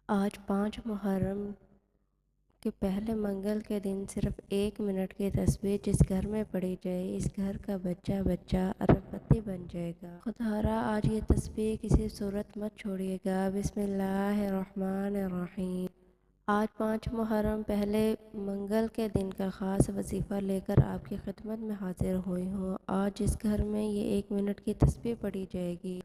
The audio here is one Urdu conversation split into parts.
آج 5 محرم کے پہلے منگل کے دن صرف 1 منٹ کی تسبیح جس گھر میں پڑھی جائے اس گھر کا بچہ بچہ اربپتی بن جائے گا۔ خدارا آج یہ تسبیح کسی صورت مت چھوڑیے گا۔ بسم اللہ الرحمن الرحیم۔ آج 5 محرم پہلے منگل کے دن کا خاص وظیفہ لے کر آپ کی خدمت میں حاضر ہوئی ہوں۔ آج جس گھر میں یہ 1 منٹ کی تسبیح پڑھی جائے گی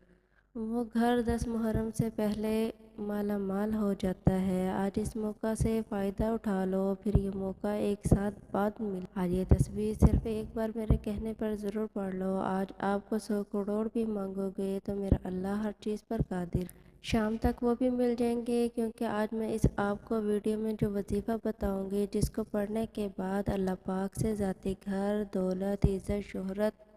وہ گھر 10 محرم سے پہلے مالا مال ہو جاتا ہے۔ آج اس موقع سے فائدہ اٹھا لو، پھر یہ موقع ایک ساتھ بعد مل۔ آج یہ تسبیح صرف ایک بار میرے کہنے پر ضرور پڑھ لو۔ آج آپ کو 100 کروڑ بھی مانگو گے تو میرا اللہ ہر چیز پر قادر۔ شام تک وہ بھی مل جائیں گے، کیونکہ آج میں اس آپ کو ویڈیو میں جو وظیفہ بتاؤں گی جس کو پڑھنے کے بعد اللہ پاک سے ذاتی گھر، دولت، عزت، شہرت،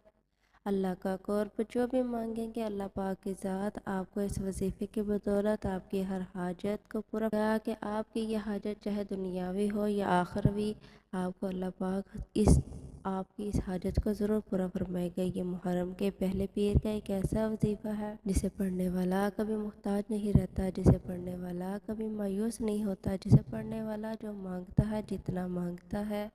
اللہ کا قرب جو بھی مانگیں گے اللہ پاک کی ذات آپ کو اس وظیفے کی بدولت آپ کی ہر حاجت کو پورا کرے کہ آپ کی یہ حاجت چاہے دنیاوی ہو یا آخروی، آپ کو اللہ پاک آپ کی اس حاجت کو ضرور پورا فرمائے گا۔ یہ محرم کے پہلے پیر کا ایک ایسا وظیفہ ہے جسے پڑھنے والا کبھی محتاج نہیں رہتا، جسے پڑھنے والا کبھی مایوس نہیں ہوتا، جسے پڑھنے والا جو مانگتا ہے جتنا مانگتا ہے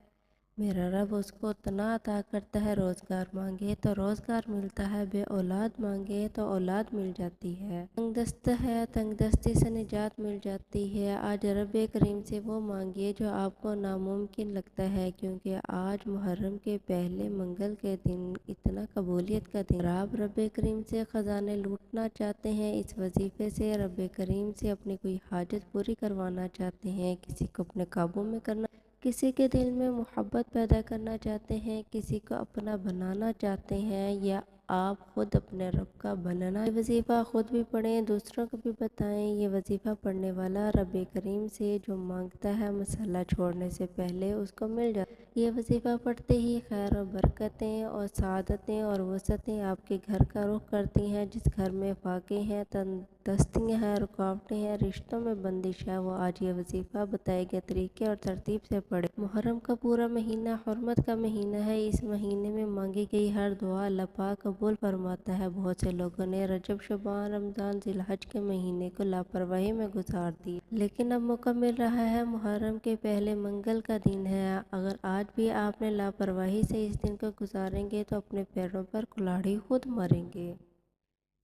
میرا رب اس کو اتنا عطا کرتا ہے۔ روزگار مانگے تو روزگار ملتا ہے، بے اولاد مانگے تو اولاد مل جاتی ہے، تنگ دست ہے تنگ دستی سے نجات مل جاتی ہے۔ آج رب کریم سے وہ مانگیے جو آپ کو ناممکن لگتا ہے، کیونکہ آج محرم کے پہلے منگل کے دن اتنا قبولیت کا دن۔ آپ رب کریم سے خزانے لوٹنا چاہتے ہیں، اس وظیفے سے رب کریم سے اپنی کوئی حاجت پوری کروانا چاہتے ہیں، کسی کو اپنے قابو میں کرنا، کسی کے دل میں محبت پیدا کرنا چاہتے ہیں، کسی کو اپنا بنانا چاہتے ہیں، یا آپ خود اپنے رب کا بننا۔ یہ وظیفہ خود بھی پڑھیں، دوسروں کو بھی بتائیں۔ یہ وظیفہ پڑھنے والا رب کریم سے جو مانگتا ہے مسئلہ چھوڑنے سے پہلے اس کو مل جاتا ہے۔ یہ وظیفہ پڑھتے ہی خیر و برکتیں اور سعادتیں اور وسعتیں آپ کے گھر کا رخ کرتی ہیں۔ جس گھر میں فاقے ہیں، تندرستیاں ہیں، رکاوٹیں ہیں، رشتوں میں بندش ہے، وہ آج یہ وظیفہ بتائے گئے طریقے اور ترتیب سے پڑھے۔ محرم کا پورا مہینہ حرمت کا مہینہ ہے، اس مہینے میں مانگی گئی ہر دعا اللہ پاک قبول فرماتا ہے۔ بہت سے لوگوں نے رجب، شعبان، رمضان، ذی الحج کے مہینے کو لاپرواہی میں گزار دیا، لیکن اب موقع مل رہا ہے، محرم کے پہلے منگل کا دن ہے۔ اگر آج بھی آپ نے لاپرواہی سے اس دن کو گزاریں گے تو اپنے پیروں پر کلاڑی خود ماریں گے۔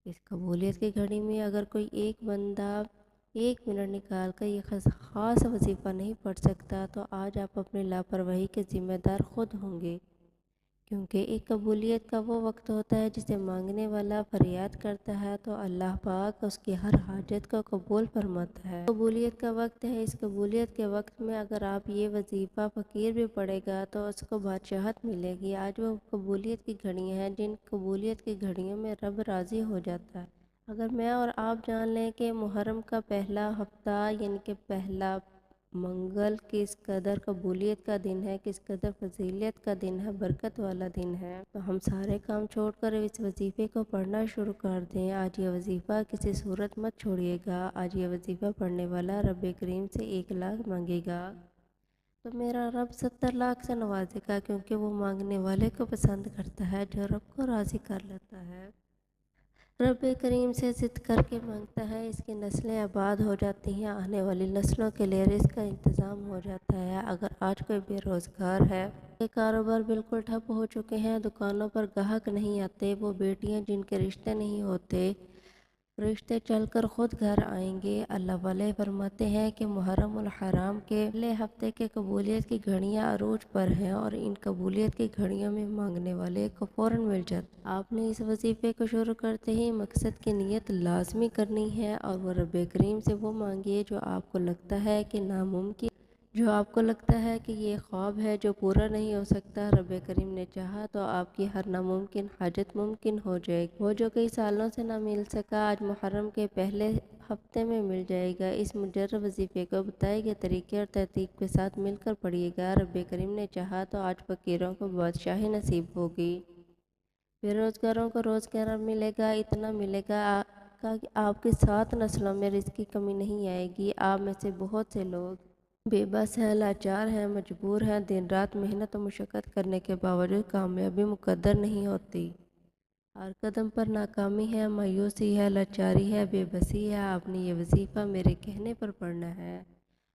اس قبولیت کی گھڑی میں اگر کوئی ایک بندہ 1 منٹ نکال کر یہ خاص وظیفہ نہیں پڑھ سکتا تو آج آپ اپنی لاپرواہی کے ذمہ دار خود ہوں گے، کیونکہ ایک قبولیت کا وہ وقت ہوتا ہے جسے مانگنے والا فریاد کرتا ہے تو اللہ پاک اس کی ہر حاجت کو قبول فرماتا ہے۔ قبولیت کا وقت ہے، اس قبولیت کے وقت میں اگر آپ یہ وظیفہ فقیر بھی پڑھے گا تو اس کو بادشاہت ملے گی۔ آج وہ قبولیت کی گھڑیاں ہیں جن قبولیت کی گھڑیوں میں رب راضی ہو جاتا ہے۔ اگر میں اور آپ جان لیں کہ محرم کا پہلا ہفتہ یعنی کہ پہلا منگل کس قدر قبولیت کا دن ہے، کس قدر فضیلت کا دن ہے، برکت والا دن ہے، تو ہم سارے کام چھوڑ کر اس وظیفے کو پڑھنا شروع کر دیں۔ آج یہ وظیفہ کسی صورت مت چھوڑیے گا۔ آج یہ وظیفہ پڑھنے والا رب کریم سے 1 لاکھ مانگے گا تو میرا رب 70 لاکھ سے نوازے گا، کیونکہ وہ مانگنے والے کو پسند کرتا ہے جو رب کو راضی کر لیتا ہے۔ رب کریم سے ضد کر کے مانگتا ہے، اس کی نسلیں آباد ہو جاتی ہیں، آنے والی نسلوں کے لیے رزق کا انتظام ہو جاتا ہے۔ اگر آج کوئی بے روزگار ہے، کے کاروبار بالکل ٹھپ ہو چکے ہیں، دکانوں پر گاہک نہیں آتے، وہ بیٹیاں جن کے رشتے نہیں ہوتے رشتے چل کر خود گھر آئیں گے۔ اللہ والے فرماتے ہیں کہ محرم الحرام کے پہلے ہفتے کے قبولیت کی گھڑیاں عروج پر ہیں اور ان قبولیت کی گھڑیوں میں مانگنے والے کو فوراً مل جاتا ہے۔ آپ نے اس وظیفے کو شروع کرتے ہی مقصد کی نیت لازمی کرنی ہے اور وہ رب کریم سے وہ مانگیے جو آپ کو لگتا ہے کہ ناممکن، جو آپ کو لگتا ہے کہ یہ خواب ہے جو پورا نہیں ہو سکتا۔ رب کریم نے چاہا تو آپ کی ہر ناممکن حاجت ممکن ہو جائے گی۔ وہ جو کئی سالوں سے نہ مل سکا آج محرم کے پہلے ہفتے میں مل جائے گا۔ اس مجرب وظیفے کو بتائے گئے طریقے اور ترتیب کے ساتھ مل کر پڑھیے گا۔ رب کریم نے چاہا تو آج فقیروں کو بادشاہی نصیب ہوگی، بے روزگاروں کو روزگار ملے گا، اتنا ملے گا کہ آپ کی 7 نسلوں میں رزق کی کمی نہیں آئے گی۔ آپ میں سے بہت سے لوگ بے بس ہیں، لاچار ہیں، مجبور ہیں، دن رات محنت و مشقت کرنے کے باوجود کامیابی مقدر نہیں ہوتی۔ ہر قدم پر ناکامی ہے، مایوسی ہے، لاچاری ہے، بے بسی ہے، آپ نے یہ وظیفہ میرے کہنے پر پڑھنا ہے۔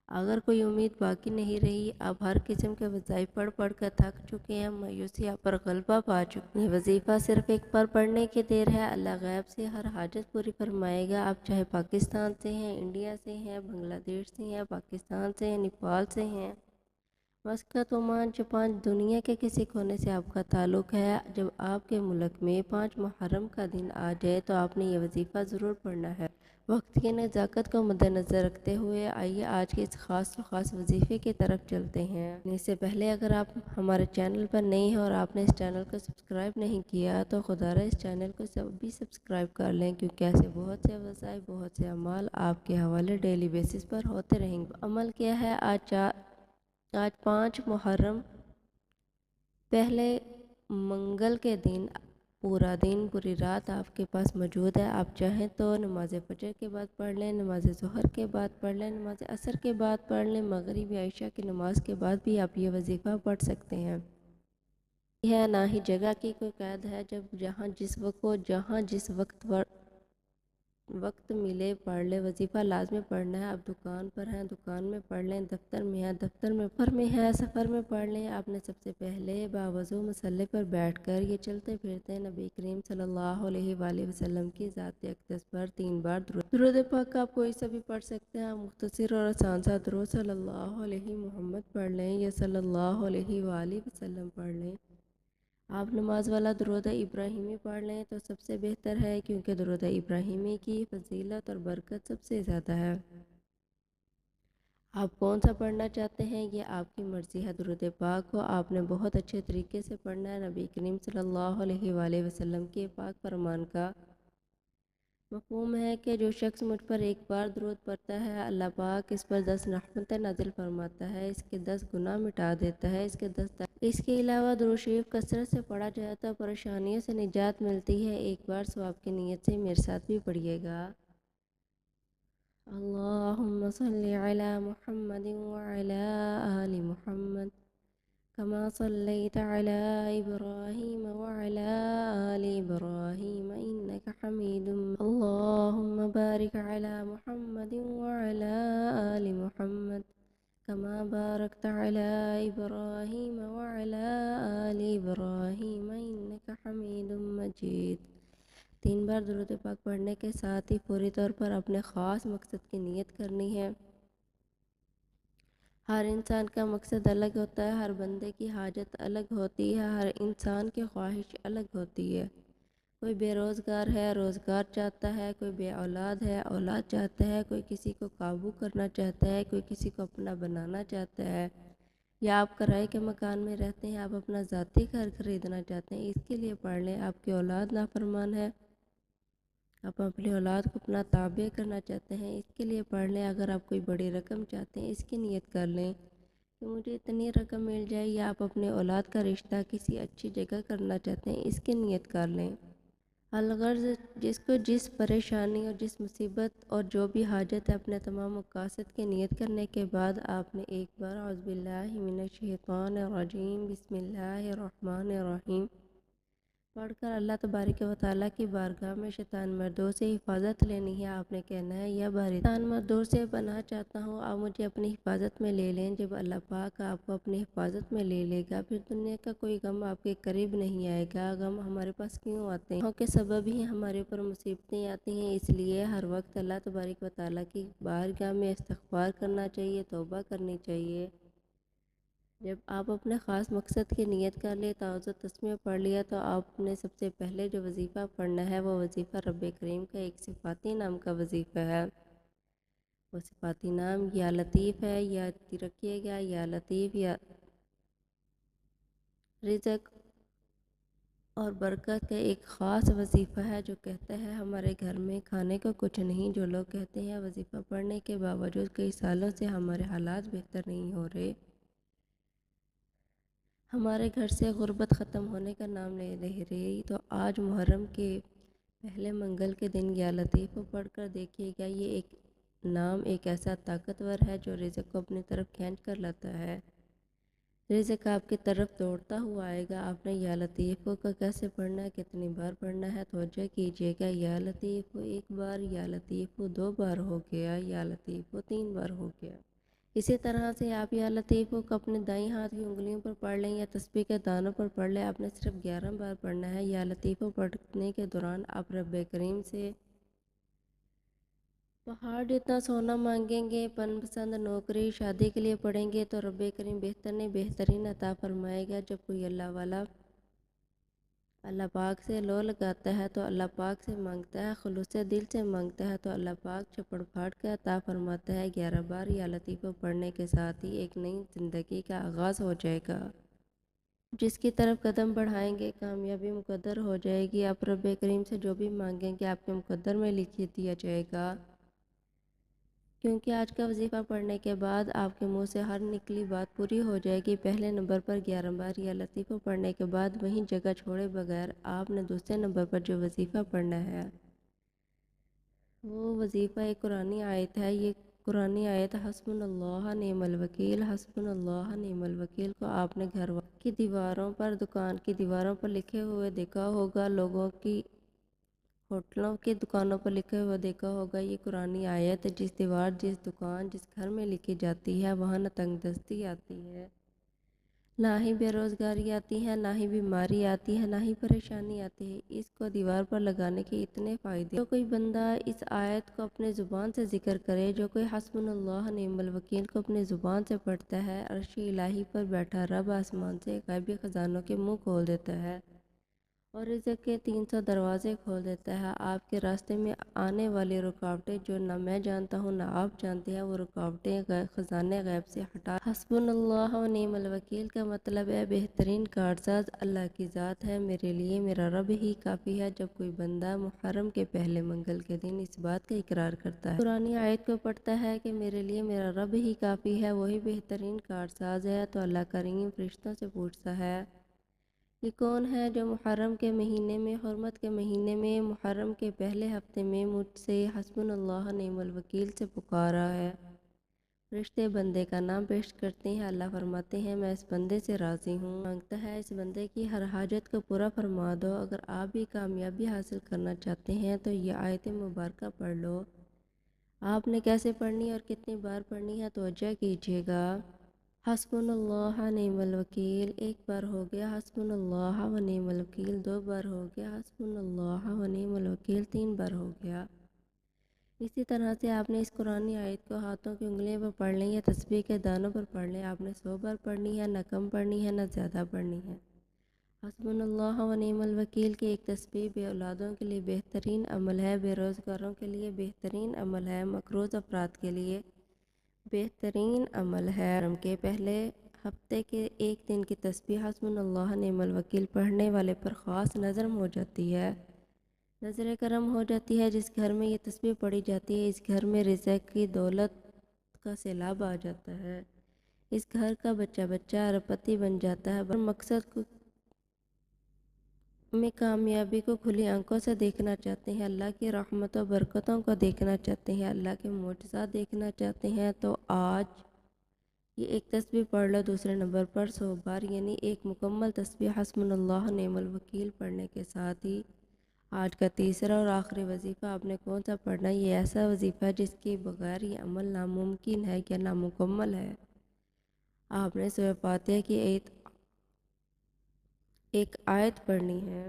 اگر کوئی امید باقی نہیں رہی، آپ ہر قسم کے وظائف پڑھ پڑھ کر تھک چکے ہیں، مایوسی آپ پر غلبہ پا چکے ہیں۔ یہ وظیفہ صرف ایک بار پڑھنے کی دیر ہے، اللہ غیب سے ہر حاجت پوری فرمائے گا۔ آپ چاہے پاکستان سے ہیں، انڈیا سے ہیں، بنگلہ دیش سے ہیں، پاکستان سے ہیں، نیپال سے ہیں، مسقط، عمان، جاپان، دنیا کے کسی کونے سے آپ کا تعلق ہے، جب آپ کے ملک میں 5 محرم کا دن آ جائے تو آپ نے یہ وظیفہ ضرور پڑھنا ہے۔ وقت کی نزاکت کو مد نظر رکھتے ہوئے آئیے آج کے اس خاص وظیفے کی طرف چلتے ہیں۔ اس سے پہلے اگر آپ ہمارے چینل پر نئے ہیں اور آپ نے اس چینل کو سبسکرائب نہیں کیا تو خدا را اس چینل کو بھی سبسکرائب کر لیں، کیونکہ ایسے بہت سے وظائف، بہت سے اعمال آپ کے حوالے ڈیلی بیسس پر ہوتے رہیں گے۔ عمل کیا ہے؟ آج 5 محرم، پہلے منگل کے دن پورا دن، پوری رات آپ کے پاس موجود ہے۔ آپ چاہیں تو نماز فجر کے بعد پڑھ لیں، نماز ظہر کے بعد پڑھ لیں، نماز عصر کے بعد پڑھ لیں، مغرب یا عشاء کی نماز کے بعد بھی آپ یہ وظیفہ پڑھ سکتے ہیں۔ یہ نہ ہی جگہ کی کوئی قید ہے، جہاں جس وقت ملے پڑھ لے، وظیفہ لازمی پڑھنا ہے۔ آپ دکان پر ہیں، دکان میں پڑھ لیں، دفتر میں ہیں، دفتر میں، سفر میں پڑھ لیں۔ آپ نے سب سے پہلے باوضو مصلی پر بیٹھ کر یہ چلتے پھرتے نبی کریم صلی اللہ علیہ وآلہ وسلم کی ذات اقدس پر 3 بار درود پاک آپ کوئی سا بھی پڑھ سکتے ہیں۔ مختصر اور آسان سا درود صلی اللہ علیہ محمد پڑھ لیں یا صلی اللہ علیہ وآلہ وسلم پڑھ لیں۔ آپ نماز والا درود ابراہیمی پڑھ لیں تو سب سے بہتر ہے، کیونکہ درود ابراہیمی کی فضیلت اور برکت سب سے زیادہ ہے۔ آپ کون سا پڑھنا چاہتے ہیں یہ آپ کی مرضی ہے۔ درود پاک کو آپ نے بہت اچھے طریقے سے پڑھنا ہے۔ نبی کریم صلی اللہ علیہ وآلہ وسلم کے پاک فرمان کا مفہوم ہے کہ جو شخص مجھ پر ایک بار درود پڑھتا ہے، اللہ پاک اس پر 10 رحمتیں نازل فرماتا ہے، اس کے 10 گناہ مٹا دیتا ہے، اس کے علاوہ درود شریف کثرت سے پڑھا جائے تو پریشانیوں سے نجات ملتی ہے۔ ایک بار ثواب کی نیت سے میرے ساتھ بھی پڑھیے گا۔ اللہم صلی علی محمد وعلی آل محمد كما صليت على إبراهيم وعلى آل إبراهيم إنك حميد مجيد اللهم بارك على محمد وعلى آل محمد كما باركت على إبراهيم وعلى آل إبراهيم إنك حميد مجيد۔ 3 بار درود پاک پڑھنے کے ساتھ ہی پوری طور پر اپنے خاص مقصد کی نیت کرنی ہے۔ ہر انسان کا مقصد الگ ہوتا ہے، ہر بندے کی حاجت الگ ہوتی ہے، ہر انسان کی خواہش الگ ہوتی ہے۔ کوئی بے روزگار ہے، روزگار چاہتا ہے، کوئی بے اولاد ہے، اولاد چاہتا ہے، کوئی کسی کو قابو کرنا چاہتا ہے، کوئی کسی کو اپنا بنانا چاہتا ہے، یا آپ کرائے کے مکان میں رہتے ہیں، آپ اپنا ذاتی گھر خریدنا چاہتے ہیں، اس کے لیے پڑھ لیں۔ آپ کی اولاد نافرمان ہے، آپ اپنی اولاد کو اپنا تابع کرنا چاہتے ہیں، اس کے لیے پڑھ لیں۔ اگر آپ کوئی بڑی رقم چاہتے ہیں، اس کی نیت کر لیں کہ مجھے اتنی رقم مل جائے، یا آپ اپنے اولاد کا رشتہ کسی اچھی جگہ کرنا چاہتے ہیں، اس کی نیت کر لیں۔ الغرض جس کو جس پریشانی اور جس مصیبت اور جو بھی حاجت ہے، اپنے تمام مقاصد کی نیت کرنے کے بعد آپ نے ایک بار اعوذ باللہ من الشیطان الرجیم بسم اللہ الرحمن الرحیم پڑھ کر اللہ تبارک و تعالیٰ کی بارگاہ میں شیطان مردوں سے حفاظت لینی ہے۔ آپ نے کہنا ہے یا باری شیطان مردوں سے پناہ چاہتا ہوں، آپ مجھے اپنی حفاظت میں لے لیں۔ جب اللہ پاک آپ کو اپنی حفاظت میں لے لے گا، پھر دنیا کا کوئی غم آپ کے قریب نہیں آئے گا۔ غم ہمارے پاس کیوں آتے ہیں؟ کے سبب ہی ہمارے اوپر مصیبتیں آتی ہیں، اس لیے ہر وقت اللہ تبارک و تعالیٰ کی بارگاہ میں استغفار کرنا چاہیے، توبہ کرنی چاہیے۔ جب آپ اپنے خاص مقصد کی نیت کر لیں، تعوذ و تسمیہ پڑھ لیا، تو آپ نے سب سے پہلے جو وظیفہ پڑھنا ہے وہ وظیفہ رب کریم کا ایک صفاتی نام کا وظیفہ ہے۔ وہ صفاتی نام یا لطیف ہے، یاد رکھیے گا، یا لطیف یا رزق اور برکت کا ایک خاص وظیفہ ہے، جو کہتا ہے ہمارے گھر میں کھانے کو کچھ نہیں۔ جو لوگ کہتے ہیں وظیفہ پڑھنے کے باوجود کئی سالوں سے ہمارے حالات بہتر نہیں ہو رہے، ہمارے گھر سے غربت ختم ہونے کا نام نہیں لے رہی، تو آج محرم کے پہلے منگل کے دن یا لطیف کو پڑھ کر دیکھیے گا۔ یہ ایک نام ایک ایسا طاقتور ہے جو رزق کو اپنی طرف کھینچ کر لاتا ہے۔ رزق آپ کی طرف دوڑتا ہوا آئے گا۔ آپ نے یا لطیف کا کیسے پڑھنا ہے، کتنی بار پڑھنا ہے، توجہ کیجیے گا۔ یا لطیف ایک بار، یا لطیف 2 بار ہو گیا، یا لطیف 3 بار ہو گیا۔ اسی طرح سے آپ یا لطیف کو اپنے دائیں ہاتھ کی انگلیوں پر پڑھ لیں یا تسبیح کے دانوں پر پڑھ لیں۔ آپ نے صرف 11 بار پڑھنا ہے۔ یا لطیف پڑھنے کے دوران آپ رب کریم سے پہاڑ جتنا سونا مانگیں گے، پسند نوکری شادی کے لیے پڑھیں گے تو رب کریم بہترین عطا فرمائے گا۔ جب کوئی اللہ والا اللہ پاک سے لو لگاتا ہے تو اللہ پاک سے مانگتا ہے، خلوص دل سے مانگتا ہے تو اللہ پاک چپڑ پھاڑ کے عطا فرماتا ہے۔ 11 بار یا لطیف پڑھنے کے ساتھ ہی ایک نئی زندگی کا آغاز ہو جائے گا، جس کی طرف قدم بڑھائیں گے کامیابی مقدر ہو جائے گی۔ آپ رب کریم سے جو بھی مانگیں گے آپ کے مقدر میں لکھ دیا جائے گا، کیونکہ آج کا وظیفہ پڑھنے کے بعد آپ کے منہ سے ہر نکلی بات پوری ہو جائے گی۔ پہلے نمبر پر 11 بار یا لطیف پڑھنے کے بعد وہیں جگہ چھوڑے بغیر آپ نے دوسرے نمبر پر جو وظیفہ پڑھنا ہے وہ وظیفہ ایک قرآنی آیت ہے۔ یہ قرآنی آیت حسبنا اللہ نعم الوکیل، حسبنا اللہ نعم الوکیل کو آپ نے گھر کی دیواروں پر، دکان کی دیواروں پر لکھے ہوئے دیکھا ہوگا، لوگوں کی ہوٹلوں کی دکانوں پر لکھے ہوئے دیکھا ہوگا۔ یہ قرآنی آیت جس دیوار، جس دکان، جس گھر میں لکھی جاتی ہے وہاں نہ تنگ دستی آتی ہے، نہ ہی بے روزگاری آتی ہے، نہ ہی بیماری آتی ہے، نہ ہی پریشانی آتی ہے۔ اس کو دیوار پر لگانے کے اتنے فائدے۔ جو کوئی بندہ اس آیت کو اپنے زبان سے ذکر کرے، جو کوئی حسبنا اللہ نعم الوکیل کو اپنے زبان سے پڑھتا ہے، عرش الہی پر بیٹھا رب آسمان سے غیبی خزانوں کے منہ کھول دیتا ہے اور رزق کے 300 دروازے کھول دیتا ہے۔ آپ کے راستے میں آنے والی رکاوٹیں جو نہ میں جانتا ہوں نہ آپ جانتے ہیں، وہ رکاوٹیں خزانے غیب سے ہٹا۔ حسبنا اللہ و نعم الوکیل کا مطلب ہے بہترین کارساز اللہ کی ذات ہے، میرے لیے میرا رب ہی کافی ہے۔ جب کوئی بندہ محرم کے پہلے منگل کے دن اس بات کا اقرار کرتا ہے، قرآنی آیت کو پڑھتا ہے کہ میرے لیے میرا رب ہی کافی ہے، وہی بہترین کارساز ہے، تو اللہ کریم فرشتوں سے پوچھتا ہے یہ کون ہے جو محرم کے مہینے میں، حرمت کے مہینے میں، محرم کے پہلے ہفتے میں مجھ سے حسبنا اللہ نعم الوکیل سے پکارا ہے۔ فرشتے بندے کا نام پیش کرتے ہیں، اللہ فرماتے ہیں میں اس بندے سے راضی ہوں، مانگتا ہے اس بندے کی ہر حاجت کو پورا فرما دو۔ اگر آپ بھی کامیابی حاصل کرنا چاہتے ہیں تو یہ آیت مبارکہ پڑھ لو۔ آپ نے کیسے پڑھنی اور کتنی بار پڑھنی ہے توجہ کیجیے گا۔ حسبنا اللہ نعم الوکیل ایک بار ہو گیا، حسبنا اللہ و نعم الوکیل 2 بار ہو گیا، حسبنا اللہ و نعم الوکیل 3 بار ہو گیا۔ اسی طرح سے آپ نے اس قرآنی آیت کو ہاتھوں کی انگلیوں پر پڑھ لیں یا تسبیح کے دانوں پر پڑھ لیں۔ آپ نے 100 بار پڑھنی ہے، نہ کم پڑھنی ہے نہ زیادہ پڑھنی ہے۔ حسبنا اللہ و نعم الوکیل کی ایک تسبیح بے اولادوں کے لیے بہترین عمل ہے، بے روزگاروں کے لیے بہترین عمل ہے، مقروض افراد کے لیے بہترین عمل ہے۔ محرم کے پہلے ہفتے کے ایک دن کی تسبیح حسبنا اللہ نعم الوکیل پڑھنے والے پر خاص نظر ہو جاتی ہے، نظر کرم ہو جاتی ہے۔ جس گھر میں یہ تسبیح پڑھی جاتی ہے اس گھر میں رزق کی دولت کا سیلاب آ جاتا ہے، اس گھر کا بچہ ارب پتی بن جاتا ہے۔ مقصد میں کامیابی کو کھلی آنکھوں سے دیکھنا چاہتے ہیں، اللہ کی رحمت و برکتوں کو دیکھنا چاہتے ہیں، اللہ کے معجزات دیکھنا چاہتے ہیں تو آج یہ ایک تسبیح پڑھ لو۔ دوسرے نمبر پر 100 بار یعنی ایک مکمل تسبیح حسبنا اللہ نعم الوکیل پڑھنے کے ساتھ ہی آج کا تیسرا اور آخری وظیفہ آپ نے کون سا پڑھنا ہے؟ یہ ایسا وظیفہ ہے جس کے بغیر یہ عمل ناممکن ہے یا نامکمل ہے۔ آپ نے سورہ فاتحہ کی ایک آیت پڑھنی ہے۔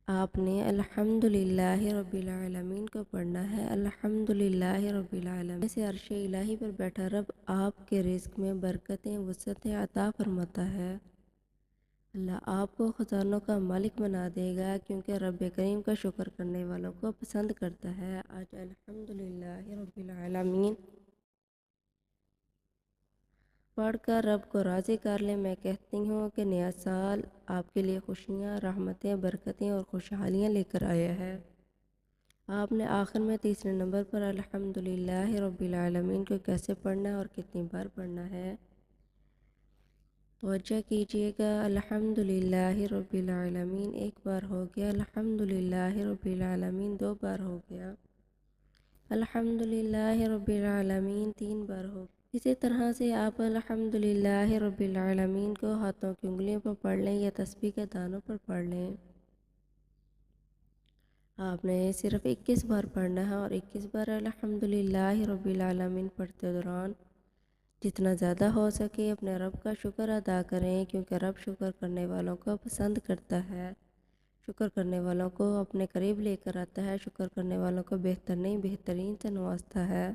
آپ نے الحمدللہ رب العالمین کو پڑھنا ہے۔ الحمدللہ رب العالمین سے عرش الہی پر بیٹھا رب آپ کے رزق میں برکتیں وسعتیں عطا فرماتا ہے۔ اللہ آپ کو خزانوں کا مالک بنا دے گا، کیونکہ رب کریم کا شکر کرنے والوں کو پسند کرتا ہے۔ آج الحمدللہ رب العالمین پڑھ کر رب کو راضی کر لیں۔ میں کہتی ہوں کہ نیا سال آپ کے لیے خوشیاں، رحمتیں، برکتیں اور خوشحالیاں لے کر آیا ہے۔ آپ نے آخر میں تیسرے نمبر پر الحمدللہ رب العالمین کو کیسے پڑھنا ہے اور کتنی بار پڑھنا ہے توجہ کیجیے گا۔ الحمدللہ رب العالمین ایک بار ہو گیا، الحمدللہ رب العالمین 2 بار ہو گیا، الحمدللہ رب العالمین 3 بار ہو گیا۔ اسی طرح سے آپ الحمدللہ رب العالمین کو ہاتھوں کی انگلیوں پر پڑھ لیں یا تسبیح کے دانوں پر پڑھ لیں۔ آپ نے صرف 21 بار پڑھنا ہے اور 21 بار الحمدللہ رب العالمین پڑھتے دوران جتنا زیادہ ہو سکے اپنے رب کا شکر ادا کریں، کیونکہ رب شکر کرنے والوں کو پسند کرتا ہے، شکر کرنے والوں کو اپنے قریب لے کر آتا ہے، شکر کرنے والوں کو بہترین سے نوازتا ہے۔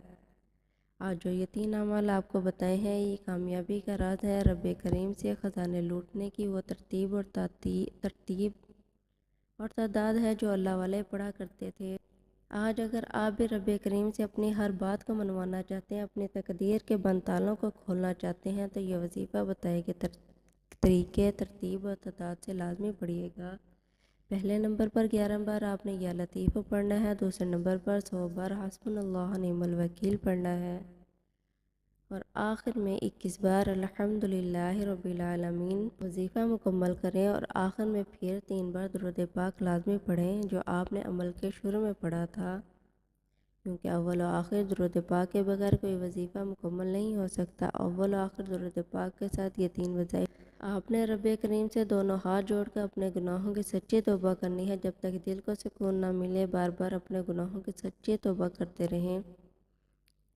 آج جو یہ 3 اعمال آپ کو بتائے ہیں یہ کامیابی کا راز ہے۔ رب کریم سے خزانے لوٹنے کی وہ ترتیب اور تعداد ہے جو اللہ والے پڑھا کرتے تھے۔ آج اگر آپ بھی رب کریم سے اپنی ہر بات کو منوانا چاہتے ہیں، اپنی تقدیر کے بند تالوں کو کھولنا چاہتے ہیں تو یہ وظیفہ بتائے گئے طریقے، ترتیب اور تعداد سے لازمی پڑھیے گا۔ پہلے نمبر پر 11 بار آپ نے یا لطیف پڑھنا ہے، دوسرے نمبر پر 100 بار حسبنا اللہ نعم الوکیل پڑھنا ہے، اور آخر میں 21 بار الحمدللہ رب العالمین وظیفہ مکمل کریں، اور آخر میں پھر 3 بار درود پاک لازمی پڑھیں جو آپ نے عمل کے شروع میں پڑھا تھا، کیونکہ اول و آخر درود پاک کے بغیر کوئی وظیفہ مکمل نہیں ہو سکتا۔ اول و آخر درود پاک کے ساتھ یہ 3 وظائف آپ نے رب کریم سے دونوں ہاتھ جوڑ کر اپنے گناہوں کی سچی توبہ کرنی ہے، جب تک دل کو سکون نہ ملے بار بار اپنے گناہوں کی سچی توبہ کرتے رہیں۔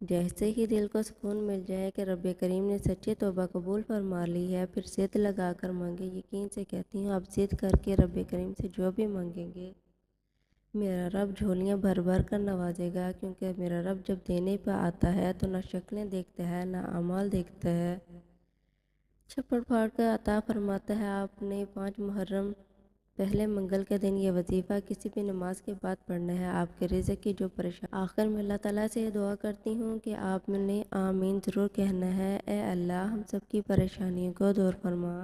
جیسے ہی دل کو سکون مل جائے کہ رب کریم نے سچی توبہ قبول فرما لی ہے، پھر ضد لگا کر مانگے۔ یقین سے کہتی ہوں آپ ضد کر کے رب کریم سے جو بھی مانگیں گے میرا رب جھولیاں بھر بھر کر نوازے گا، کیونکہ میرا رب جب دینے پہ آتا ہے تو نہ شکلیں دیکھتا ہے نہ اعمال دیکھتا ہے، چھپڑ پھاڑ کر عطا فرماتا ہے۔ آپ نے 5 محرم پہلے منگل کے دن یہ وظیفہ کسی بھی نماز کے بعد پڑھنا ہے۔ آپ کے رزق کی جو پریشانی آخر میں اللہ تعالیٰ سے دعا کرتی ہوں کہ آپ نے آمین ضرور کہنا ہے۔ اے اللہ ہم سب کی پریشانیوں کو دور فرما،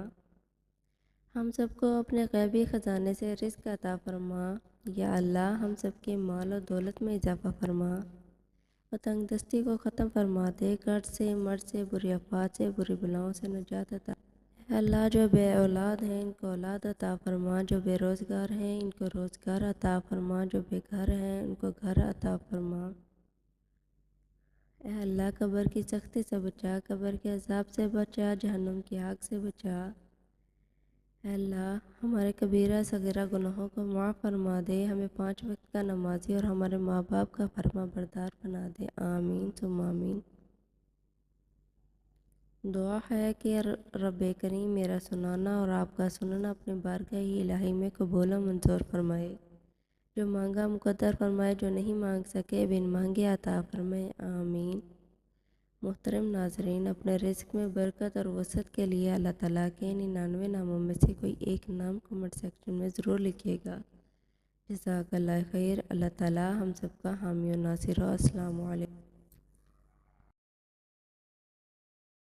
ہم سب کو اپنے غیبی خزانے سے رزق عطا فرما، یا اللہ ہم سب کے مال و دولت میں اضافہ فرما، اور تنگ دستی کو ختم فرما دے، قرض سے، مرض سے، بری افات سے، بری بلاؤں سے نجات عطا۔ اے اللہ جو بے اولاد ہیں ان کو اولاد عطا فرما، جو بے روزگار ہیں ان کو روزگار عطا فرما، جو بے گھر ہیں ان کو گھر عطا فرما۔ اے اللہ قبر کی سختی سے بچا، قبر کے عذاب سے بچا، جہنم کی آگ سے بچا۔ اے اللہ ہمارے کبیرہ صغیرہ گناہوں کو معاف فرما دے، ہمیں 5 وقت کا نمازی اور ہمارے ماں باپ کا فرما بردار بنا دے، آمین ثم آمین۔ دعا ہے کہ رب کریم میرا سنانا اور آپ کا سننا اپنے بارگاہ الہی میں قبول و منظور فرمائے، جو مانگا مقدر فرمائے، جو نہیں مانگ سکے بن مانگے عطا فرمائے، آمین۔ محترم ناظرین، اپنے رزق میں برکت اور وسعت کے لیے اللہ تعالیٰ کے 99 ناموں میں سے کوئی ایک نام کمنٹ سیکشن میں ضرور لکھیے گا۔ جزاک اللہ خیر۔ اللہ تعالیٰ ہم سب کا حامی و ناصر ہو۔ السلام علیکم۔